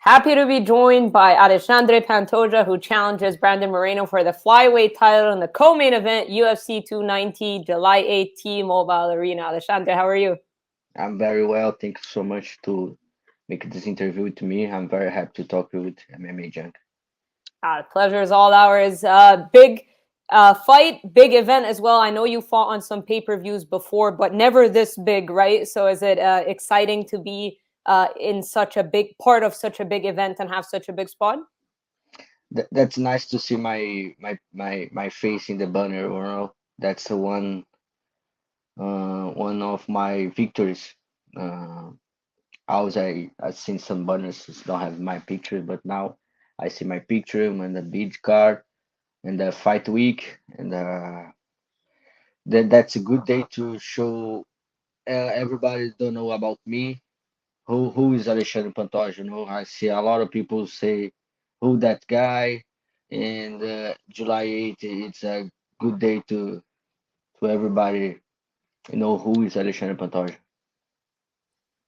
Happy to be joined by Alexandre Pantoja, who challenges Brandon Moreno for the flyweight title in the co-main event, UFC 290, July 8th, T-Mobile Arena. Alexandre, how are you? I'm very well. Thank you so much to make this interview with me. I'm very happy to talk with MMA Junk. Pleasure is all ours. Big fight, big event as well. I know you fought on some pay-per-views before, but never this big, right? So is it exciting to be in such a big part of such a big event and have such a big spot? That's nice to see my face in the banner. That's the one of my victories. Uh, I seen some banners that don't have my picture, but now I see my picture and the bid card and the fight week, and that's a good day to show everybody don't know about me. Who is Alexandre Pantoja? I see a lot of people say who that guy, and July 8th, it's a good day to everybody know who is Alexandre Pantoja.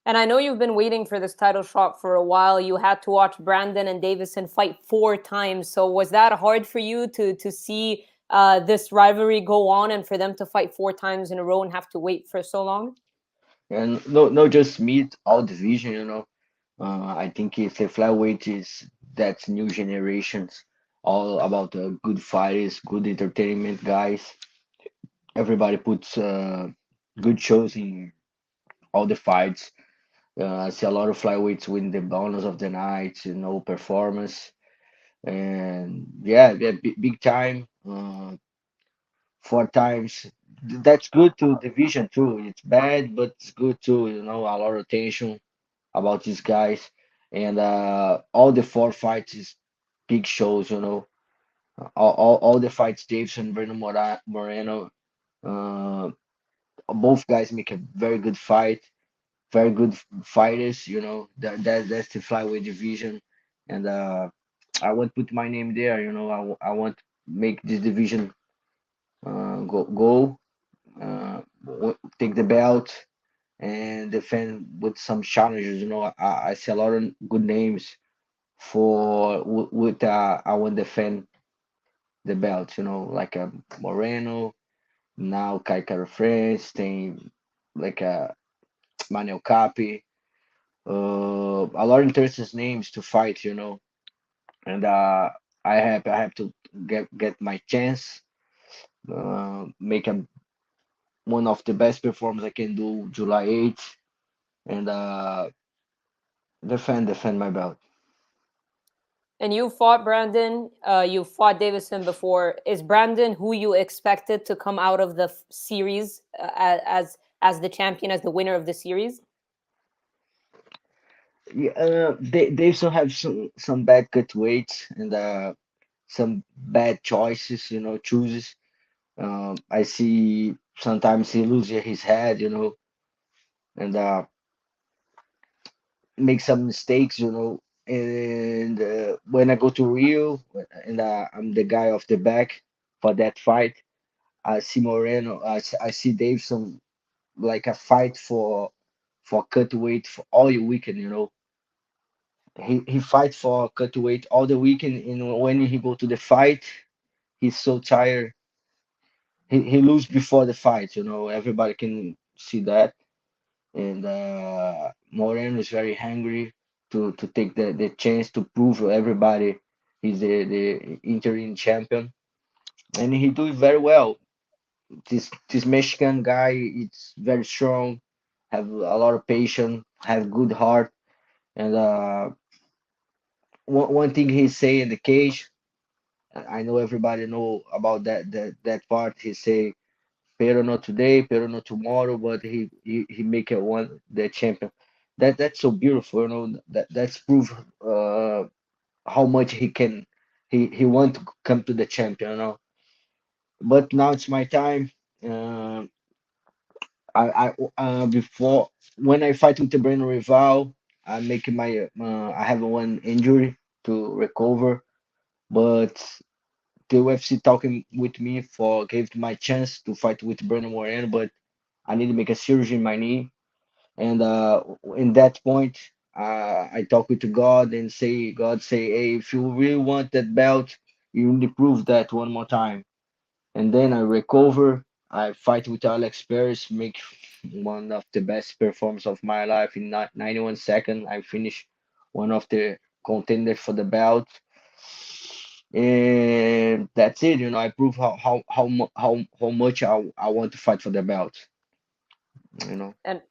And I know you've been waiting for this title shot for a while. You had to watch Brandon and Deiveson fight 4 times. So was that hard for you to see this rivalry go on and for them to fight 4 times in a row and have to wait for so long? And no, just meet all division. I think it's a flyweight is that's new generations, all about good fighters, good entertainment guys. Everybody puts good shows in all the fights. I see a lot of flyweights win the bonus of the night, performance, and yeah, big time. 4 times. That's good to division too. It's bad, but it's good too. A lot of attention about these guys, and all the 4 fights is big shows. All the fights, Deiveson, Brandon Moreno, uh, both guys make a very good fight, very good fighters. That's the flyweight division, and I want to put my name there. I want to make this division go take the belt and defend with some challenges. I see a lot of good names for with I want to defend the belt. Like Moreno, now Kai Kara France, tem like Manel Capi, a lot of interesting names to fight. And I have to get my chance, make one of the best performance I can do July 8th, and defend my belt. And you fought Brandon, you fought Davison before. Is Brandon who you expected to come out of the series as the champion, as the winner of the series? Yeah, they also have some bad cut weights and some bad choices, chooses. I see sometimes he loses his head, and make some mistakes, And when I go to Rio, and I'm the guy off the back for that fight, I see Moreno, I see Davidson like a fight for cut weight for all your weekend, he fight for cut weight all the weekend, and when he go to the fight, he's so tired. He lose before the fight. Everybody can see that. And Moreno is very hungry to take the chance to prove to everybody he's the interim champion, and he do it very well. This Mexican guy, it's very strong, have a lot of patience, have good heart, and one thing he say in the cage, I know everybody know about that part. He say, "Pero not today, pero not tomorrow," but he make it one the champion. That's so beautiful, that's proof how much he can. He want to come to the champion, But now it's my time. Uh, I before when I fight with the Brandon rival, I'm making I have one injury to recover, but the UFC talking with me for gave my chance to fight with Brandon Moreno, but I need to make a surgery in my knee, and in that point, I talk with God and say, God say, hey, if you really want that belt, you need to prove that one more time. And then I recover. I fight with Alex Perez, make one of the best performance of my life in 91 seconds. I finish one of the contenders for the belt, and that's it. I prove how much I want to fight for the belt. You know. And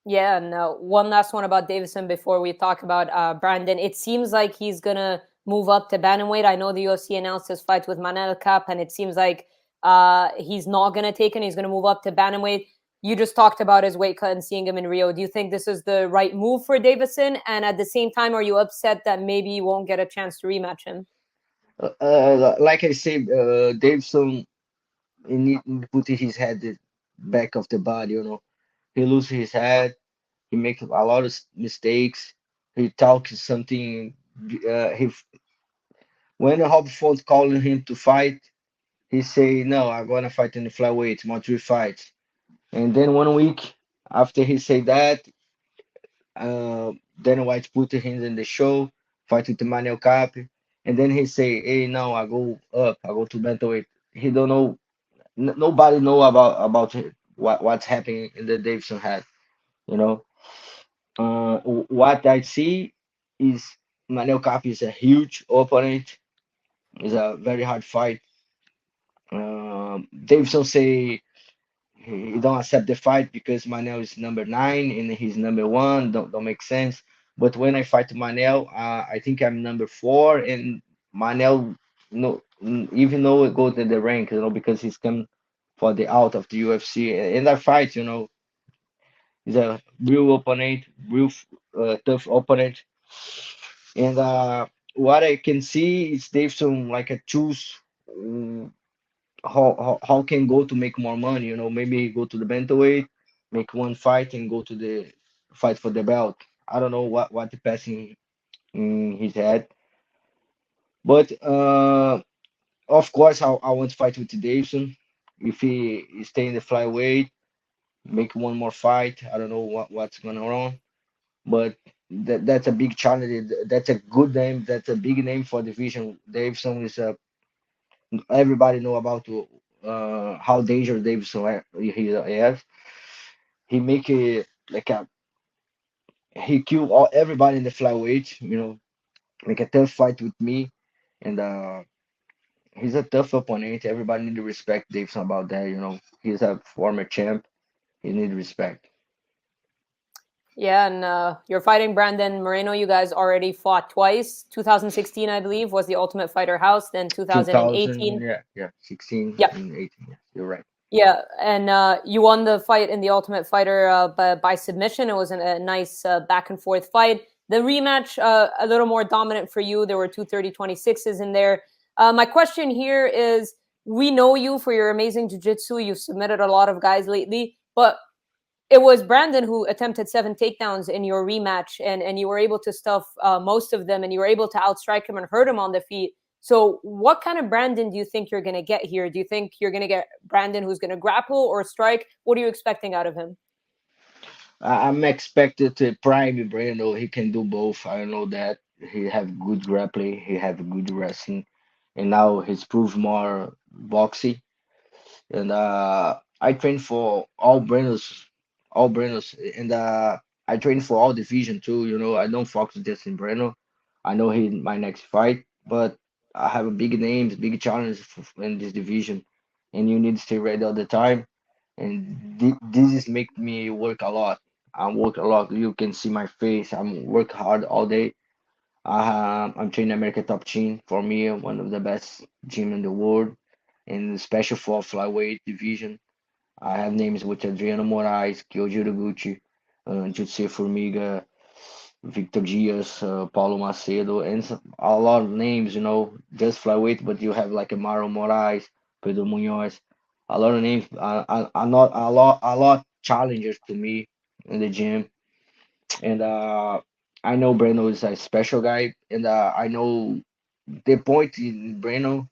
yeah, no. One last one about Deiveson before we talk about Brandon. It seems like he's gonna move up to bantamweight. I know the UFC announced his fight with Manel Cap, and it seems like he's not gonna take it. He's gonna move up to bantamweight. You just talked about his weight cut and seeing him in Rio. Do you think this is the right move for Davison? And at the same time, are you upset that maybe you won't get a chance to rematch him? Like I said, Davidson, he need to put his head back of the body. He loses his head. He makes a lot of mistakes. He talks something. He When Rob Font calling him to fight, he say, "No, I'm gonna fight in the flyweight, more three fights." And then 1 week after he say that, Dana White put him in the show, fight with Emmanuel Cap, and then he say, "Hey, no, I go up, I go to bantamweight." He don't know. Nobody know about it, what's happening in the Davidson head. You know, what I see is Manel Cap is a huge opponent. It's a very hard fight. Davidson say he don't accept the fight because Manel is number 9 and he's number 1. Don't make sense. But when I fight Manel, I think I'm number 4, and Manel, no, even though it go to the rank, because he's come for the out of the UFC, and I fight, he's a real opponent, real tough opponent, and what I can see is Davidson like a choose. How can go to make more money? Maybe go to the bantamweight, make one fight, and go to the fight for the belt. I don't know what the passing in his head, but of course I want to fight with Davison. If he stay in the flyweight, make one more fight. I don't know what's going on, but that's a big challenge. That's a good name. That's a big name for division. Davison is a everybody know about how dangerous Davidson he is. He make it like he kill everybody in the flyweight. Make a tough fight with me, and he's a tough opponent. Everybody need to respect Davidson about that. He's a former champ. He need respect. Yeah, and you're fighting Brandon Moreno. You guys already fought twice. 2016, I believe, was the Ultimate Fighter House. Then 2000, 2018. yeah, 16 Yeah, and 18. Yeah, you're right. yeah, and you won the fight in the Ultimate Fighter by submission. It was a nice back and forth fight. The rematch, a little more dominant for you. There were two 30-26s in there. My question here is: we know you for your amazing jiu-jitsu. You've submitted a lot of guys lately, but it was Brandon who attempted 7 takedowns in your rematch, and you were able to stuff most of them, and you were able to outstrike him and hurt him on the feet. So, what kind of Brandon do you think you're going to get here? Do you think you're going to get Brandon who's going to grapple or strike? What are you expecting out of him? I'm expected to prime Brando. He can do both. I know that he have good grappling. He have good wrestling, and now he's proved more boxy. And I train for all Brenos, and I train for all division too. I don't focus just in Breno. I know he my next fight, but I have a big names, big challenge in this division, and you need to stay ready all the time. And this is make me work a lot. I work a lot. You can see my face. I'm work hard all day. I'm training America Top Team. For me, one of the best gym in the world, and special for flyweight division. I have names with Adriano Moraes, Kyoji Gucci, Jutsu Formiga, Victor Diaz, Paulo Macedo, and a lot of names, just flyweight, but you have like Amaro Moraes, Pedro Munoz, a lot of names, not a lot challengers to me in the gym, and I know Breno is a special guy, and I know the point in Breno.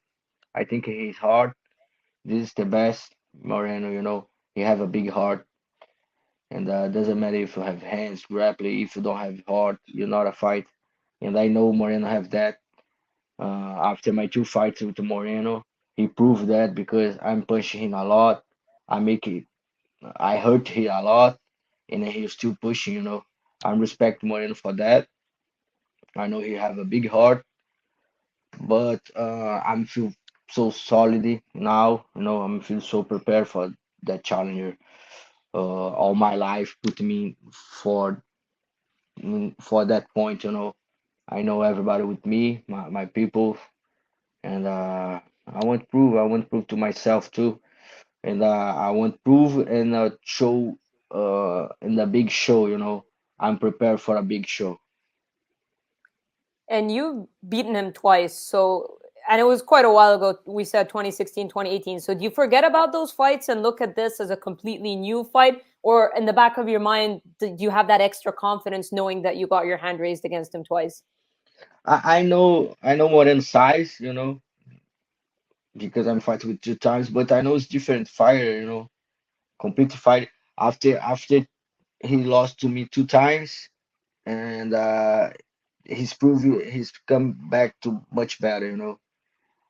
I think he's hard. This is the best Moreno. He have a big heart, And doesn't matter if you have hands, grappling, if you don't have heart, you're not a fight. And I know Moreno have that. After my two fights with Moreno, he proved that because I'm punching him a lot. I make it, I hurt him a lot, and he's still pushing. I respect Moreno for that. I know he have a big heart, but I'm feel so solid now. I'm feel so prepared for that challenger. All my life put me for for that point. I know everybody with me, my people, and I want prove to myself too, and I want prove and show in the big show. I'm prepared for a big show. And you've beaten him twice. So, and it was quite a while ago. We said 2016, 2018. So, do you forget about those fights and look at this as a completely new fight? Or in the back of your mind, do you have that extra confidence knowing that you got your hand raised against him twice? I know more than size, because I'm fighting with two times, but I know it's different fire, complete fight after he lost to me two times, and he's come back to much better.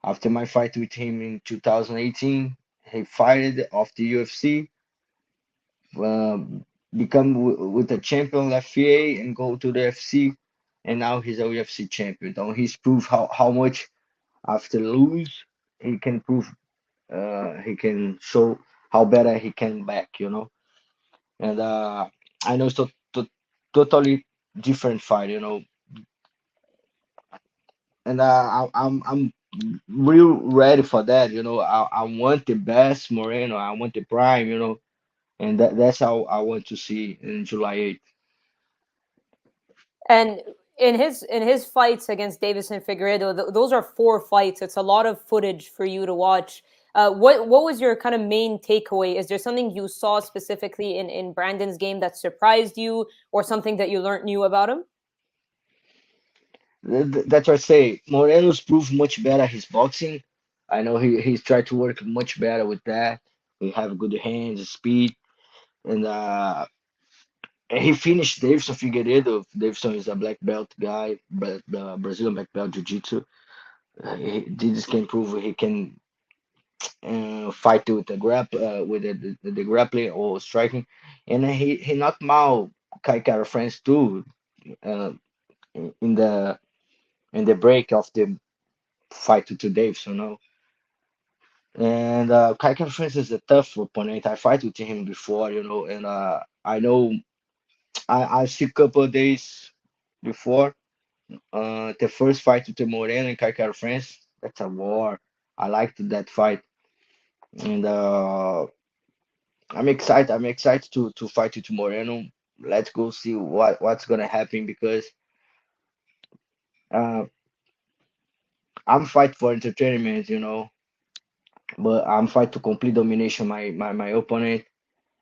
After my fight with him in 2018, he fired off the UFC, um, become with the champion FA and go to the FC, and now he's a UFC champion. Now he's proved how much after lose he can prove, he can show how better he can back. And I know it's totally different fight. And I'm real ready for that. I want the best Moreno. I want the prime. And that's how I want to see in July 8th. And in his fights against Deiveson and Figueiredo, those are four fights. It's a lot of footage for you to watch. What was your kind of main takeaway? Is there something you saw specifically in Brandon's game that surprised you, or something that you learned new about him? That's what I say. Moreno's proved much better his boxing. I know he's tried to work much better with that. He have good hands, speed, and he finished Deiveson Figueiredo. Deiveson is a black belt guy, but Brazilian black belt jiu-jitsu. This can prove he can fight with the with the grappling or striking, and he knocked Mao Kai Kara France too, uh, in the break of the fight to Dave. And Kai Kara France is a tough opponent. I fight with him before, and I know I see a couple of days before the first fight with the Moreno and Kai Kara France. That's a war. I liked that fight, and I'm excited to fight you tomorrow. Let's go see what's gonna happen because uh, I'm fight for entertainment, but I'm fight to complete domination my opponent.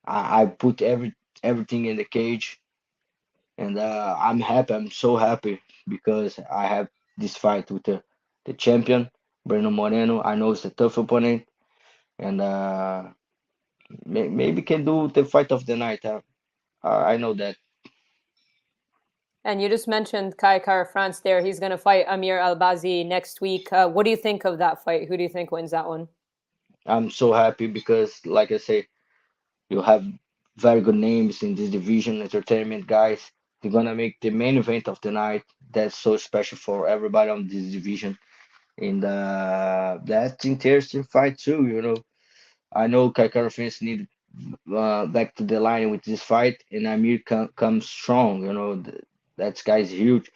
I put everything in the cage, and I'm happy. I'm so happy because I have this fight with the champion, Brandon Moreno. I know it's a tough opponent, and maybe can do the fight of the night. I know that. And you just mentioned Kai Kara France there. He's going to fight Amir Albazi next week. What do you think of that fight? Who do you think wins that one? I'm so happy because, like I say, you have very good names in this division, entertainment guys. They're gonna make the main event of the night. That's so special for everybody on this division. And that's interesting fight too. I know Kaikara fans need back to the line with this fight, and Amir comes strong. That guy's huge.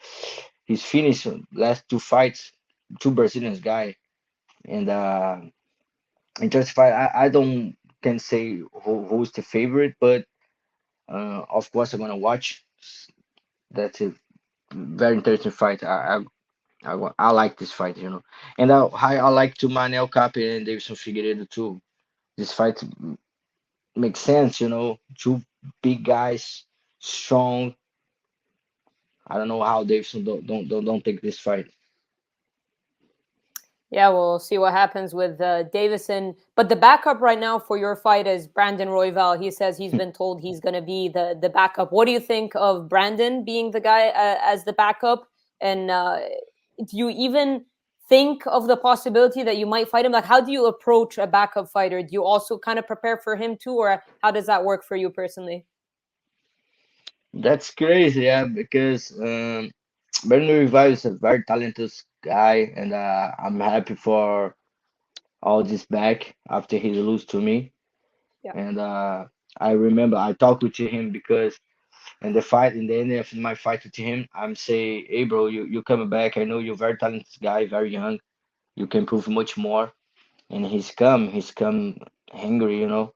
He's finished last two fights, two Brazilians guy, and interesting fight. I don't can say who's the favorite, but of course, I'm gonna watch. That's a very interesting fight. I like this fight, and I like to Manel Cap and Deiveson Figueiredo too. This fight makes sense, Two big guys, strong. I don't know how Davidson don't take this fight. Yeah, we'll see what happens with Deiveson. But the backup right now for your fight is Brandon Royval. He says he's been told he's going to be the backup. What do you think of Brandon being the guy as the backup? And do you even think of the possibility that you might fight him? Like, how do you approach a backup fighter? Do you also kind of prepare for him too, or how does that work for you personally? That's crazy, yeah, because Brandon Revive is a very talented guy, and I'm happy for all this back after he lose to me. Yeah. And I remember I talked with him because in the end of my fight with him, I'm say, hey bro, you coming back? I know you're very talented guy, very young. You can prove much more. And he's come hungry, you know.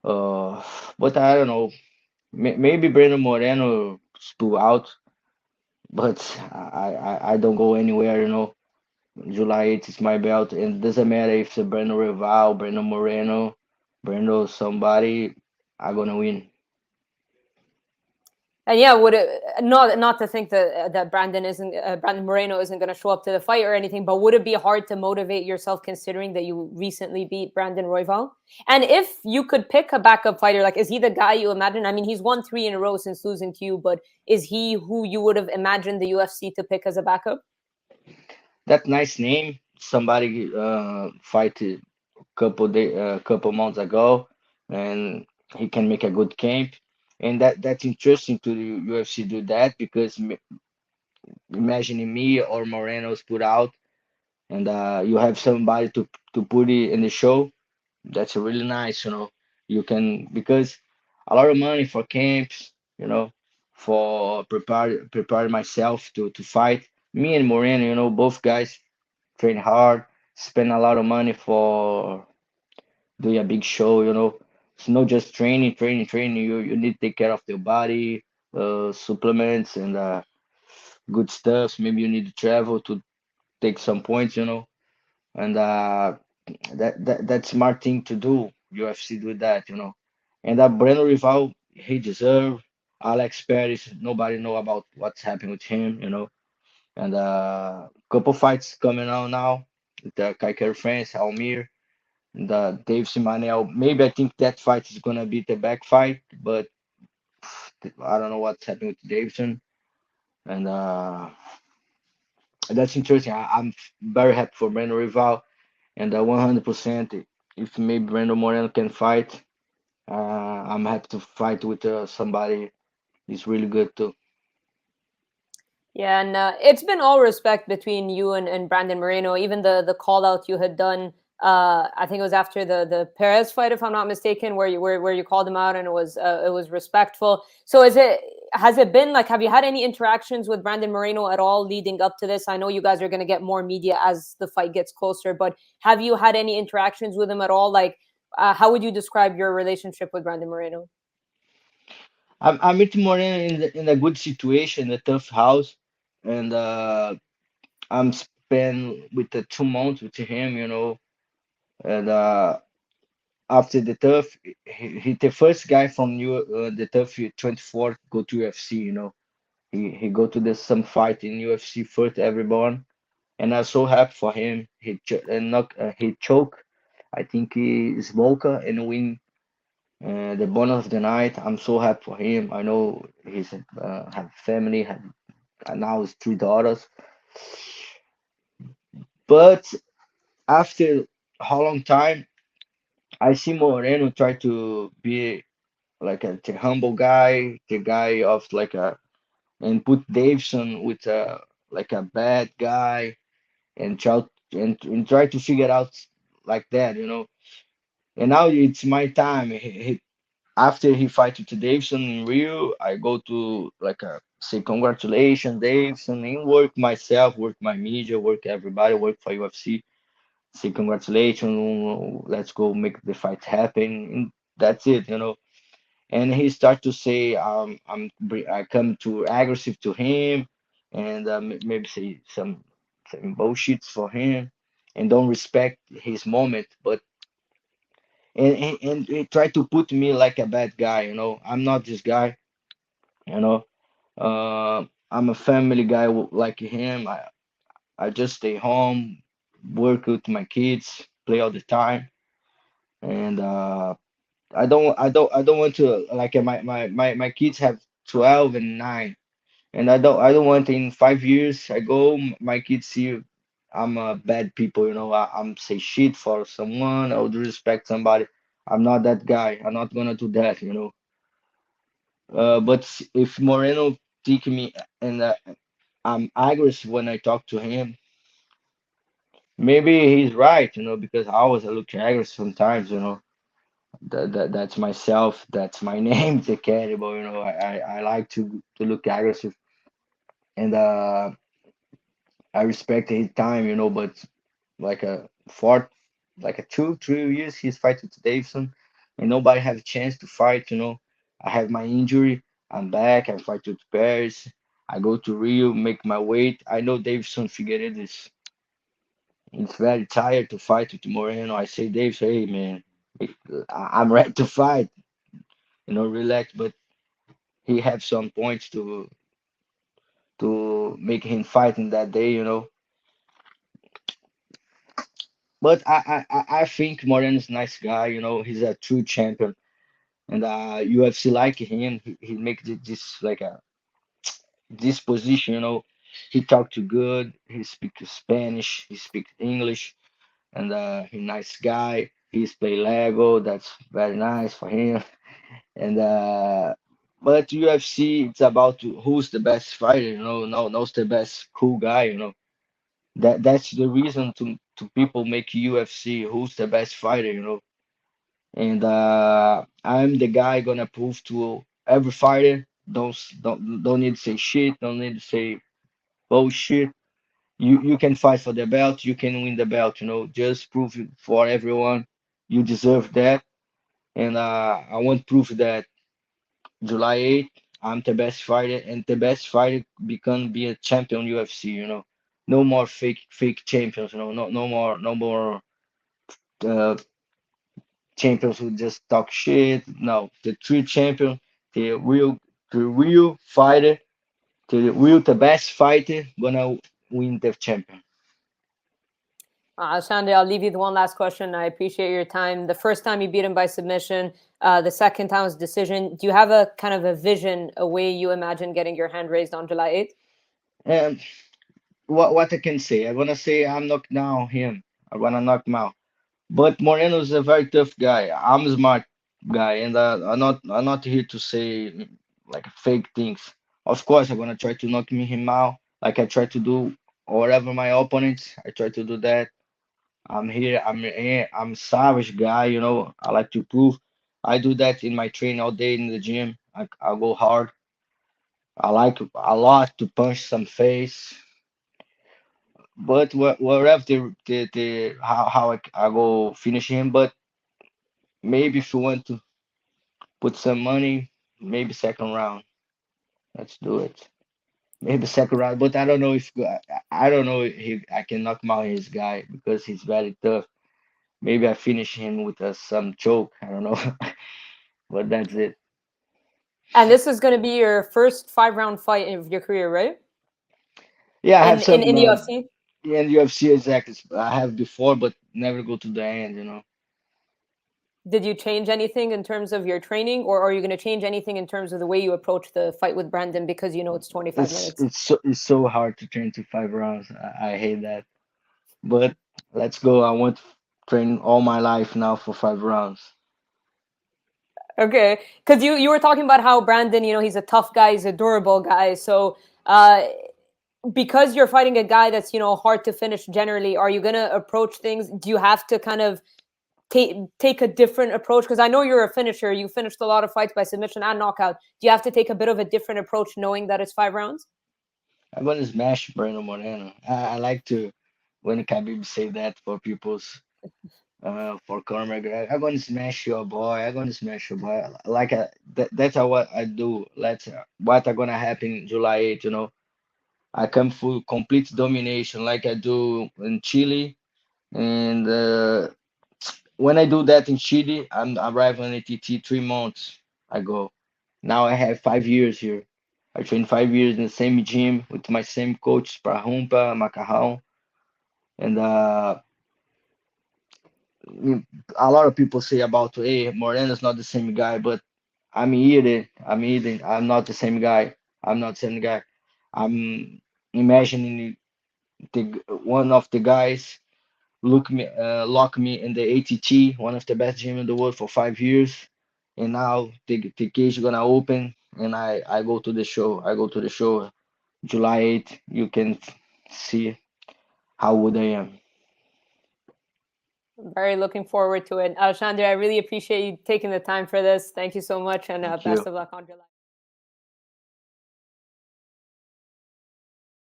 Uh, but I don't know. Maybe Brandon Moreno pull out, but I don't go anywhere, you know. July 8th is my belt, and it doesn't matter if it's a Brandon Rival, Brandon Moreno, Brando somebody, I'm gonna win. And yeah, would it not to think that Brandon Moreno isn't going to show up to the fight or anything, but would it be hard to motivate yourself considering that you recently beat Brandon Royval? And if you could pick a backup fighter, like is he the guy you imagine? I mean, he's won three in a row since losing to you, but is he who you would have imagined the UFC to pick as a backup? That nice name. Somebody fight a couple months ago, and he can make a good camp. And that's interesting to the UFC do that because imagining me or Moreno's put out, and you have somebody to put it in the show. That's really nice, you know. You can because a lot of money for camps, you know, for prepare myself to fight. Me and Moreno, you know, both guys train hard, spend a lot of money for doing a big show, you know. It's not just training. You need to take care of your body, supplements and good stuff. Maybe you need to travel to take some points, you know. And that's smart thing to do. UFC do that, you know. And Breno Rival, he deserve. Alex Perez, nobody know about what's happening with him, you know. And couple fights coming out now. The Kaiker France, Almir, the Dave Simanel. Maybe I think that fight is gonna be the back fight, but I don't know what's happening with Davidson. And that's interesting. I'm very happy for Breno Rival. And 100%, if maybe Brandon Moreno can fight, I'm happy to fight with somebody who's really good too. Yeah, and it's been all respect between you and Brandon Moreno. Even the call out you had done, I think it was after the Perez fight, if I'm not mistaken, where you called him out, and it was respectful. So is it has it been like have you had any interactions with Brandon Moreno at all leading up to this? I know you guys are going to get more media as the fight gets closer, but have you had any interactions with him at all? Like, how would you describe your relationship with Brandon Moreno? I'm with Moreno in a good situation, a tough house, and I'm spent with the 2 months with him, you know, and after the tough, he the first guy from the tough 24 go to UFC, you know. He go to the some fight in UFC first everyone, and I'm so happy for him. And knock he choke. I think he smoker and win the bonus of the night. I'm so happy for him. I know he's have family, have now his 3 daughters. But after how long time, I see Moreno try to be like the humble guy, the guy of like a and put Daveson with a like a bad guy and and try to figure out like that, you know. And now it's my time. After he fight with Daveson in Rio, I go to like say congratulations, Daveson, and work myself, work my media, work everybody, work for UFC. Say congratulations, let's go make the fight happen. And that's it, you know. And he start to say, I come too aggressive to him, and maybe say some bullshits for him, and don't respect his moment. But and he tried to put me like a bad guy, you know. I'm not this guy, you know. I'm a family guy like him. I just stay home, work with my kids, play all the time, and I don't want to like my kids have 12 and 9, and I don't want in 5 years I go my kids see I'm a bad people, I'm say shit for someone or disrespect somebody. I'm not that guy. I'm not gonna do that. But if Moreno take me and I'm aggressive when I talk to him, maybe he's right, because I was a little aggressive sometimes. That's myself. That's my name, the cannibal. I like to look aggressive, and I respect his time. But like a fourth, like a 2, 3 years, he's fighting to Davison, and nobody have a chance to fight. I have my injury. I'm back. I fight with Paris. I go to Rio, make my weight. I know Davison Figueiredo is very tired to fight with Moreno. I say, Dave, hey man, I'm ready to fight. Relax. But he have some points to make him fight in that day. But I think Moreno's a nice guy. He's a true champion, and UFC like him. He make this like a this position. He talk too good. He speak Spanish. He speak English, and he nice guy. He's play Lego. That's very nice for him. And but UFC, it's about who's the best fighter. No, who's the best cool guy. That's the reason to people make UFC. Who's the best fighter. And I'm the guy gonna prove to every fighter. Don't need to say shit. Don't need to say bullshit. You can fight for the belt. You can win the belt. Just prove it for everyone. You deserve that. And I want proof that July 8th, I'm the best fighter, and the best fighter become be a champion UFC. No more fake champions. No more uh, champions who just talk shit. No, the true champion, the real fighter, the best fighter gonna win the champion. Alexandre, I'll leave you the one last question. I appreciate your time. The first time you beat him by submission, the second time was decision. Do you have a kind of a vision, a way you imagine getting your hand raised on July 8th? And what I can say, I wanna say I'm knock down him. I wanna knock him out. But Moreno is a very tough guy. I'm a smart guy, and I'm not here to say like fake things. Of course, I'm gonna try to knock him out, like I try to do whatever my opponents. I try to do that. I'm here. I'm savage guy. I like to prove. I do that in my training all day in the gym. I go hard. I like a lot to punch some face. But wherever how I go finish him. But maybe if you want to put some money, maybe second round. Let's do it. Maybe second round, but I don't know if I don't know if I can knock him out his guy because he's very tough. Maybe I finish him with some choke. I don't know, but that's it. And this is going to be your first 5 round fight of your career, right? Yeah, I have In some the UFC. in UFC exactly. I have before, but never go to the end. Did you change anything in terms of your training, or are you going to change anything in terms of the way you approach the fight with Brandon because you know it's 25 It's minutes? it's so it's so hard to train to 5 rounds. I hate that. But let's go. I want to train all my life now for 5 rounds. Okay, because you were talking about how Brandon, he's a tough guy, he's a durable guy. So, uh, because you're fighting a guy that's hard to finish generally, are you gonna approach things? Do you have to kind of take a different approach? Because I know you're a finisher. You finished a lot of fights by submission and knockout. Do you have to take a bit of a different approach, knowing that it's 5 rounds? I'm gonna smash Brandon Moreno. I like to when Khabib say that for people's for Conor McGregor. I'm gonna smash your boy. I'm gonna smash your boy. Like that's how what I do. That's what are gonna happen July 8th. I come full complete domination like I do in Chile. And when I do that in Chile, I'm arriving on ATT 3 months ago. Now I have 5 years here. I trained 5 years in the same gym with my same coach, Prahumpa, Macarrão. And a lot of people say about, hey, Moreno's not the same guy, but I'm eating. I'm eating. I'm not the same guy. I'm not the same guy. I'm imagining the one of the guys lock me in the ATT, one of the best gym in the world for 5 years, and now the cage is gonna open, and I go to the show. I go to the show July 8th. You can see how good I am. I'm very looking forward to it. Alexandre, I really appreciate you taking the time for this. Thank you so much, and Thank best you. of luck on July.